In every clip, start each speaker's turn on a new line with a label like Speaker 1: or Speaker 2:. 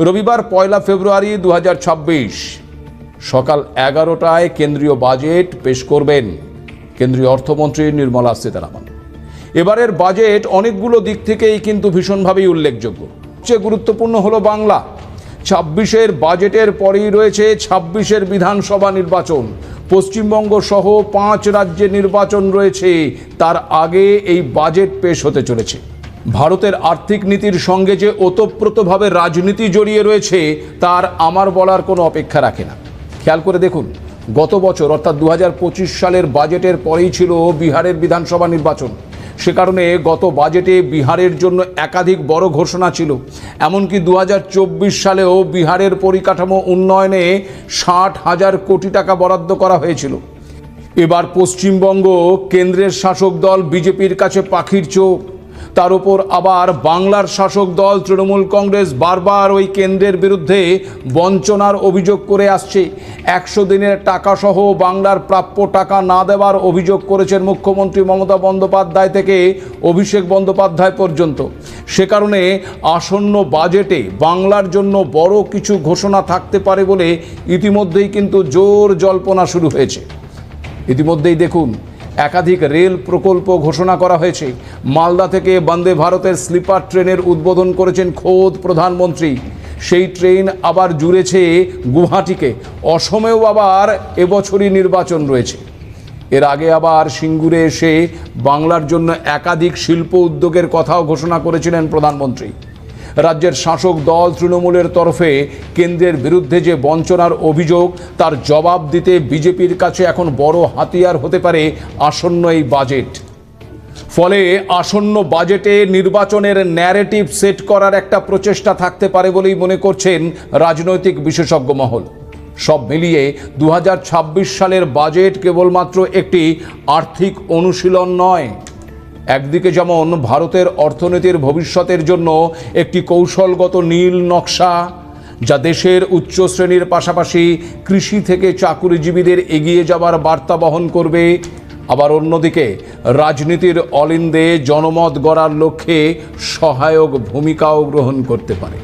Speaker 1: রবিবার 1 ফেব্রুয়ারি 2026 সকাল 11টায় কেন্দ্রীয় বাজেট পেশ করবেন কেন্দ্রীয় অর্থমন্ত্রী নির্মলা সীতারামন। এবারের বাজেট অনেকগুলো দিক থেকেই কিন্তু ভীষণভাবেই উল্লেখযোগ্য। সবচেয়ে গুরুত্বপূর্ণ হলো বাংলা। 26-এর বাজেটের পরেই রয়েছে 26-এর বিধানসভা নির্বাচন। পশ্চিমবঙ্গ সহ 5 রাজ্যে নির্বাচন রয়েছে, তার আগে এই বাজেট পেশ হতে চলেছে। ভারতের আর্থিক নীতির সঙ্গে যে ওতপ্রোতভাবে রাজনীতি জড়িয়ে রয়েছে তার আমার বলার কোনো অপেক্ষা রাখে না। খেয়াল করে দেখুন, গত বছর অর্থাৎ 2025 সালের বাজেটের পরেই ছিল বিহারের বিধানসভা নির্বাচন। সে কারণে গত বাজেটে বিহারের জন্য একাধিক বড় ঘোষণা ছিল। এমনকি 2024 সালেও বিহারের পরিকাঠামো উন্নয়নে 60,000 কোটি টাকা বরাদ্দ করা হয়েছিল। এবার পশ্চিমবঙ্গ কেন্দ্রের শাসক দল বিজেপির কাছে পাখির চোখ। তার উপর আবার বাংলার শাসক দল তৃণমূল কংগ্রেস বারবার ওই কেন্দ্রের বিরুদ্ধে বঞ্চনার অভিযোগ করে আসছে। 100 দিনের টাকা সহ বাংলার প্রাপ্য টাকা না দেওয়ার অভিযোগ করেছেন মুখ্যমন্ত্রী মমতা বন্দ্যোপাধ্যায় থেকে অভিষেক বন্দ্যোপাধ্যায় পর্যন্ত। সে কারণে আসন্ন বাজেটে বাংলার জন্য বড় কিছু ঘোষণা থাকতে পারে বলে ইতিমধ্যেই কিন্তু জোর জল্পনা শুরু হয়েছে। ইতিমধ্যেই দেখুন, একাধিক রেল প্রকল্প ঘোষণা করা হয়েছে। মালদা থেকে বন্দে ভারতের স্লিপার ট্রেনের উদ্বোধন করেছেন খোদ প্রধানমন্ত্রী। সেই ট্রেন আবার জুড়েছে গুয়াহাটিকে। অসমেও আবার এবছরই নির্বাচন রয়েছে। এর আগে আবার সিঙ্গুরে এসে বাংলার জন্য একাধিক শিল্প উদ্যোগের কথাও ঘোষণা করেছিলেন প্রধানমন্ত্রী। রাজ্যের শাসক দল তৃণমূলের তরফে কেন্দ্রের বিরুদ্ধে যে বঞ্চনার অভিযোগ তার জবাব দিতে বিজেপির কাছে এখন বড় হাতিয়ার হতে পারে আসন্ন এই বাজেট। ফলে আসন্ন বাজেটে নির্বাচনের ন্যারেটিভ সেট করার একটা প্রচেষ্টা থাকতে পারে বলেই মনে করছেন রাজনৈতিক বিশেষজ্ঞ মহল। সব মিলিয়ে 2026 সালের বাজেট কেবলমাত্র একটি আর্থিক অনুশীলন নয়। একদিকে যেমন ভারতের অর্থনীতির ভবিষ্যতের জন্য একটি কৌশলগত নীল নকশা, যা দেশের উচ্চ শ্রেণীর পাশাপাশি কৃষি থেকে চাকুরিজীবীদের এগিয়ে যাওয়ার বার্তা বহন করবে, আবার অন্যদিকে রাজনীতির অলিন্দে জনমত গড়ার লক্ষ্যে সহায়ক ভূমিকাও গ্রহণ করতে পারে।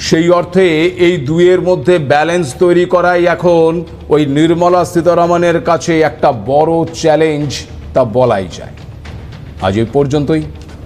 Speaker 1: সেই অর্থে এই দুইয়ের মধ্যে ব্যালেন্স তৈরি করাই এখন ওই নির্মলা সীতারামনের কাছে একটা বড় চ্যালেঞ্জ, তা বলাই যায়। আজ এই পর্যন্তই।